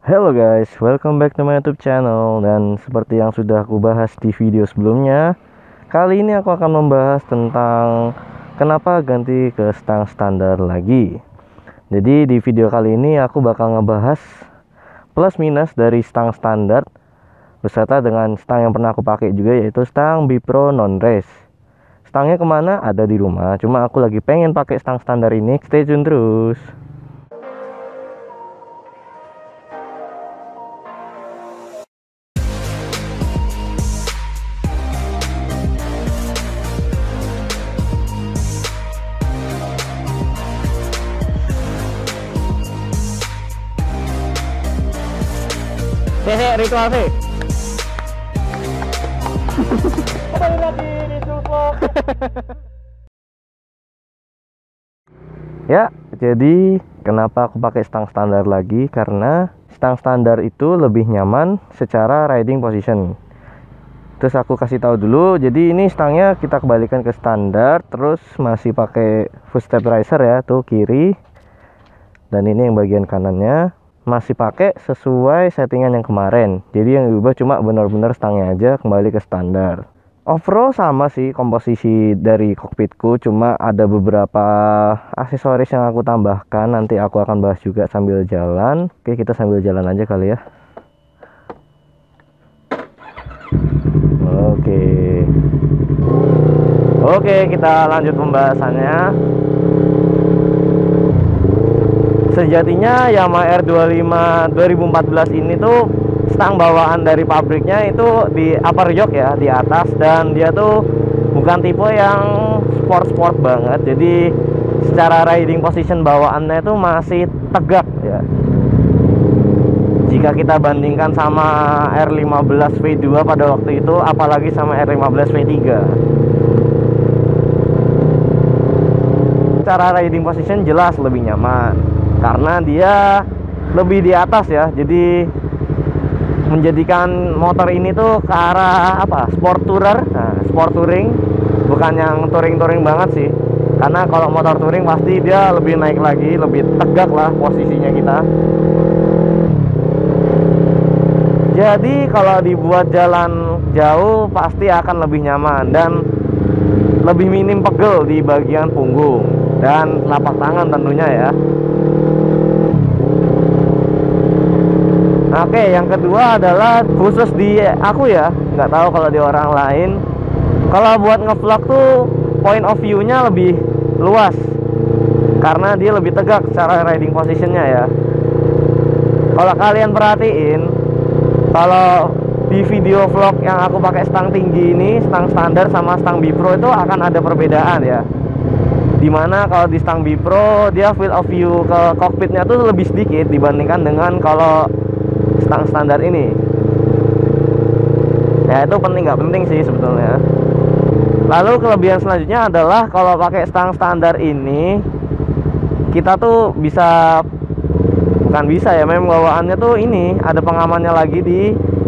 Hello guys, welcome back to my YouTube channel. Dan seperti yang sudah aku bahas di video sebelumnya, kali ini aku akan membahas tentang kenapa ganti ke stang standar lagi. Jadi di video kali ini aku bakal ngebahas plus minus dari stang standar beserta dengan stang yang pernah aku pakai juga, yaitu stang Bipro non race. Stangnya kemana? Ada di rumah, cuma aku lagi pengen pakai stang standar ini. Stay tune terus. Ritual sih. Kembali lagi di Vlog. Ya, jadi kenapa aku pakai stang standar lagi? Karena stang standar itu lebih nyaman secara riding position. Terus aku kasih tahu dulu. Jadi ini stangnya kita kembalikan ke standar, terus masih pakai foot stabilizer ya, tuh kiri. Dan ini yang bagian kanannya masih pakai sesuai settingan yang kemarin. Jadi yang diubah cuma benar-benar stangnya aja kembali ke standar. Overall sama sih komposisi dari kokpitku, cuma ada beberapa aksesoris yang aku tambahkan. Nanti aku akan bahas juga sambil jalan. Oke, kita sambil jalan aja kali ya. Oke, kita lanjut pembahasannya. Sejatinya Yamaha R25 2014 ini tuh stang bawaan dari pabriknya itu di upper yoke ya, di atas, dan dia tuh bukan tipe yang sport banget. Jadi secara riding position bawaannya itu masih tegak ya. Jika kita bandingkan sama R15 V2 pada waktu itu, apalagi sama R15 V3. Secara riding position jelas lebih nyaman karena dia lebih di atas ya, jadi menjadikan motor ini tuh ke arah apa, sport tourer, sport touring, bukan yang touring banget sih. Karena kalau motor touring pasti dia lebih naik lagi, lebih tegak lah posisinya kita. Jadi kalau dibuat jalan jauh pasti akan lebih nyaman dan lebih minim pegel di bagian punggung dan telapak tangan tentunya ya. Oke, yang kedua adalah khusus di aku ya, nggak tahu kalau di orang lain. Kalau buat ngevlog tuh point of view-nya lebih luas karena dia lebih tegak secara riding positionnya ya. Kalau kalian perhatiin, kalau di video vlog yang aku pakai stang tinggi ini, stang standar sama stang Bipro itu akan ada perbedaan ya. Dimana kalau di stang Bipro dia field of view ke kokpitnya tuh lebih sedikit dibandingkan dengan kalau stang standar ini. Ya itu penting nggak penting sih sebetulnya. Lalu kelebihan selanjutnya adalah kalau pakai stang standar ini kita tuh bisa, bukan bisa ya, memang bawaannya tuh ini ada pengamannya lagi di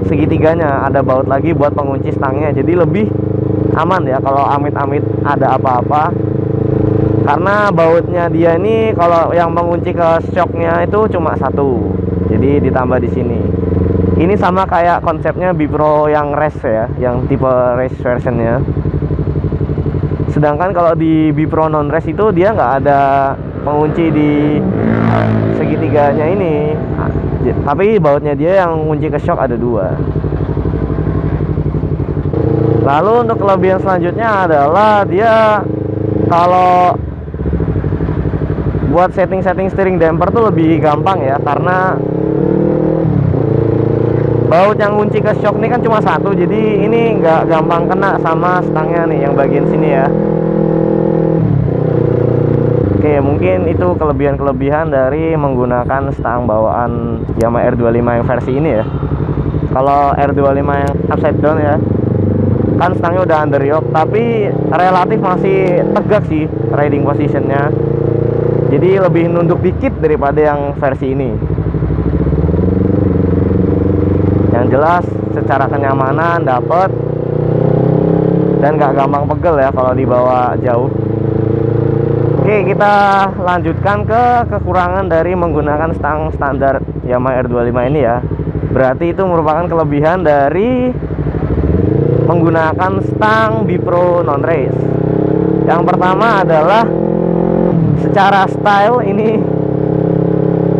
segitiganya, ada baut lagi buat pengunci stangnya, jadi lebih aman ya kalau amit-amit ada apa-apa. Karena bautnya dia ini kalau yang mengunci ke shocknya itu cuma satu, jadi ditambah di sini. Ini sama kayak konsepnya Bipro yang race ya, yang tipe race versionnya. Sedangkan kalau di Bipro non race itu dia nggak ada pengunci di segitiganya ini, tapi bautnya dia yang kunci ke shock ada dua. Lalu untuk kelebihan selanjutnya adalah dia kalau buat setting steering damper tuh lebih gampang ya, karena baut yang kunci ke shock ini kan cuma satu, jadi ini nggak gampang kena sama stangnya nih yang bagian sini ya. Oke, mungkin itu kelebihan dari menggunakan stang bawaan Yamaha R25 yang versi ini ya. Kalau R25 yang upside down ya, kan stangnya udah under yoke, tapi relatif masih tegak sih riding positionnya. Jadi lebih nunduk dikit daripada yang versi ini. Yang jelas secara kenyamanan dapet dan gak gampang pegel ya kalau dibawa jauh. Oke, kita lanjutkan ke kekurangan dari menggunakan stang standar Yamaha R25 ini ya. Berarti itu merupakan kelebihan dari menggunakan stang Bipro non race. Yang pertama adalah secara style ini,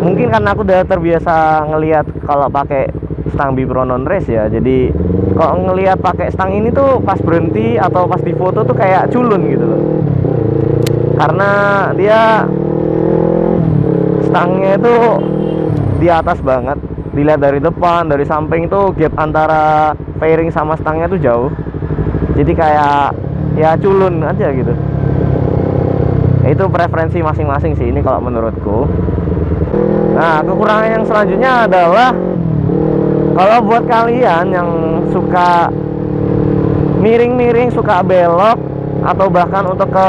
mungkin karena aku udah terbiasa ngelihat kalau pakai stang Bipro non race ya. Jadi kalau ngelihat pakai stang ini tuh pas berhenti atau pas di foto tuh kayak culun gitu loh. Karena dia stangnya itu di atas banget. Dilihat dari depan, dari samping itu gap antara fairing sama stangnya tuh jauh. Jadi kayak ya culun aja gitu. Itu preferensi masing-masing sih ini kalau menurutku. Nah, kekurangan yang selanjutnya adalah kalau buat kalian yang suka miring-miring, suka belok, atau bahkan untuk ke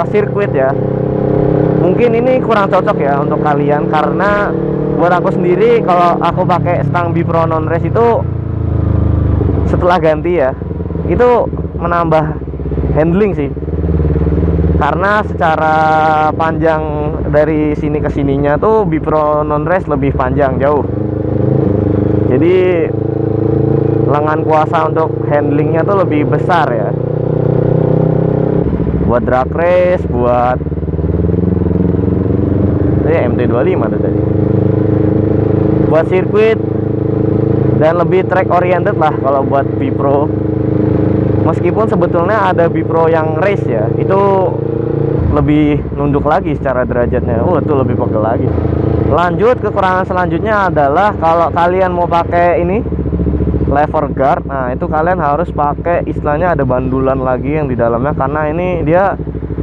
sirkuit ya, mungkin ini kurang cocok ya untuk kalian. Karena buat aku sendiri, kalau aku pakai stang Bipro non race itu setelah ganti ya, itu menambah handling sih. Karena secara panjang dari sini ke sininya tuh Bipro non race lebih panjang jauh. Jadi lengan kuasa untuk handlingnya tuh lebih besar ya. Buat drag race, buat MT25 tuh tadi, buat sirkuit, dan lebih track oriented lah kalau buat Bipro. Meskipun sebetulnya ada Bipro yang race ya, itu lebih nunduk lagi secara derajatnya. Itu lebih pegel lagi. Lanjut, kekurangan selanjutnya adalah kalau kalian mau pakai ini lever guard, nah itu kalian harus pakai, istilahnya ada bandulan lagi yang di dalamnya. Karena ini dia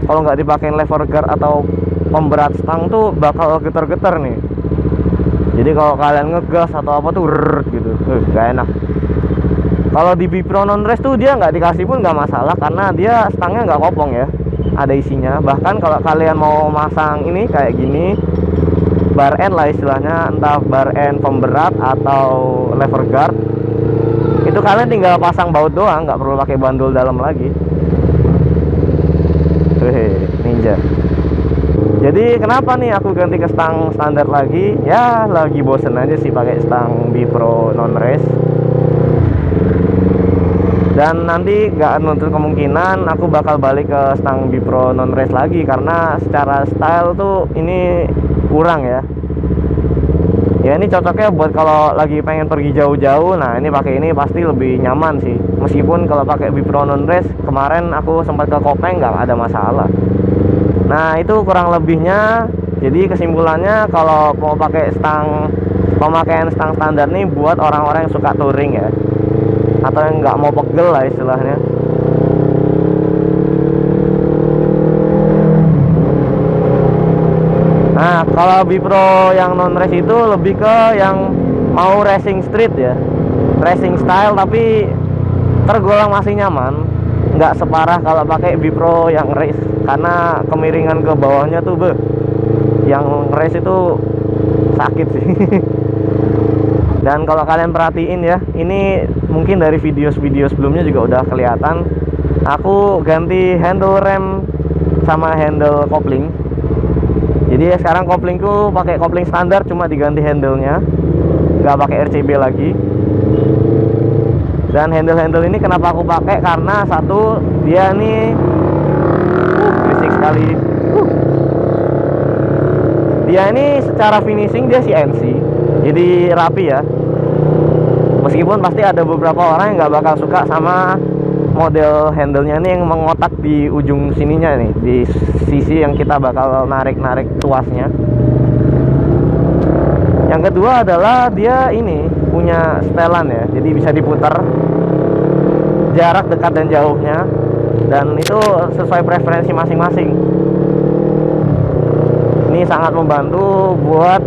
kalau nggak dipakein lever guard atau pemberat stang tuh bakal getar-getar nih. Jadi kalau kalian ngegas atau apa tuh gitu, gak enak. Kalau di Bipro non race tuh dia nggak dikasih pun nggak masalah, karena dia stangnya nggak kopong ya, ada isinya. Bahkan kalau kalian mau masang ini kayak gini, bar end lah istilahnya, entah bar end pemberat atau lever guard, itu kalian tinggal pasang baut doang, nggak perlu pakai bandul dalam lagi. Ninja. Jadi kenapa nih aku ganti ke stang standar lagi? Ya lagi bosen aja sih pakai stang Bipro non race. Dan nanti gak nuntut kemungkinan aku bakal balik ke stang Bipro non race lagi, karena secara style tuh ini kurang ya. Ya ini cocoknya buat kalau lagi pengen pergi jauh-jauh. Nah ini pakai ini pasti lebih nyaman sih. Meskipun kalau pakai Bipro non race kemarin aku sempat ke Kopeng nggak ada masalah. Nah itu kurang lebihnya. Jadi kesimpulannya, kalau mau pakai stang, pemakaian stang standar nih buat orang-orang yang suka touring ya, atau yang nggak mau pegel lah istilahnya. Nah kalau Bipro yang non race itu lebih ke yang mau racing street ya, racing style, tapi tergolong masih nyaman. Nggak separah kalau pakai Bipro yang race, karena kemiringan ke bawahnya tuh yang race itu sakit sih. Dan kalau kalian perhatiin ya, ini mungkin dari video-video sebelumnya juga udah kelihatan, aku ganti handle rem sama handle kopling. Jadi sekarang koplingku pakai kopling standar, cuma diganti handle-nya, nggak pakai RCB lagi. Dan handle ini kenapa aku pakai? Karena satu, dia nih berisik sekali. Dia ini secara finishing dia CNC, jadi rapi ya. Meskipun pasti ada beberapa orang yang nggak bakal suka sama model handle-nya ini yang mengotak di ujung sininya nih, di sisi yang kita bakal narik tuasnya. Yang kedua adalah dia ini punya setelan ya, jadi bisa diputar jarak dekat dan jauhnya, dan itu sesuai preferensi masing-masing. Ini sangat membantu buat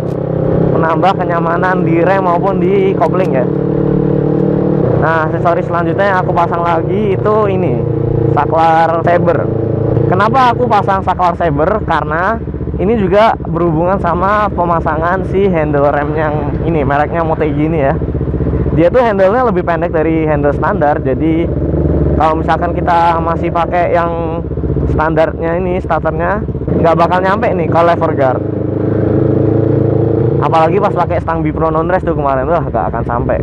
menambah kenyamanan di rem maupun di kopling ya. Nah, aksesoris selanjutnya yang aku pasang lagi itu ini saklar saber. Kenapa aku pasang saklar saber? Karena ini juga berhubungan sama pemasangan si handle rem yang ini, mereknya Motegi ini ya. Dia tuh handle-nya lebih pendek dari handle standar. Jadi kalau misalkan kita masih pakai yang standarnya ini, starternya, nggak bakal nyampe nih ke lever guard. Apalagi pas pakai stang Bipro non race tuh kemarin, gak akan sampai.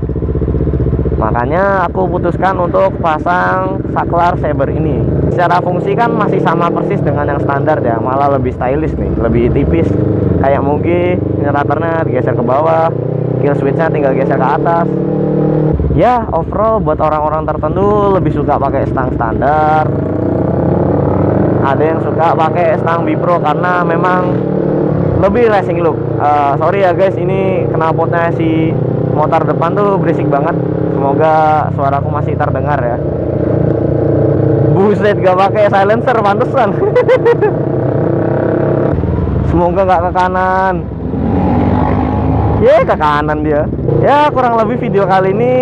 Makanya aku putuskan untuk pasang saklar saber ini. Secara fungsi kan masih sama persis dengan yang standar ya, malah lebih stylish nih, lebih tipis. Kayak Mugi, generatornya digeser ke bawah, kill switchnya tinggal geser ke atas. Ya overall buat orang-orang tertentu lebih suka pakai stang standar. Ada yang suka pakai stang Bipro karena memang lebih racing look. Sorry ya guys, ini knalpotnya si motor depan tuh berisik banget. Semoga suaraku masih terdengar ya. Buset, gak pakai silencer, pantesan. Semoga gak ke kanan. Ke kanan dia. Ya kurang lebih video kali ini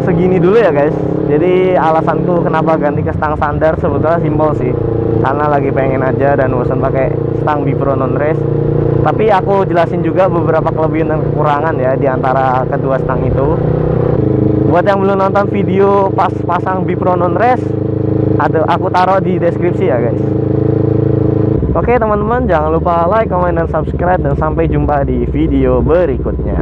segini dulu ya guys. Jadi alasanku kenapa ganti ke stang standar sebetulnya simpel sih, karena lagi pengen aja dan bosan pakai stang Bipro non race. Tapi aku jelasin juga beberapa kelebihan dan kekurangan ya di antara kedua stang itu. Buat yang belum nonton video pas pasang Bipro non race, aku taruh di deskripsi ya guys. Oke teman-teman, jangan lupa like, comment, dan subscribe, dan sampai jumpa di video berikutnya.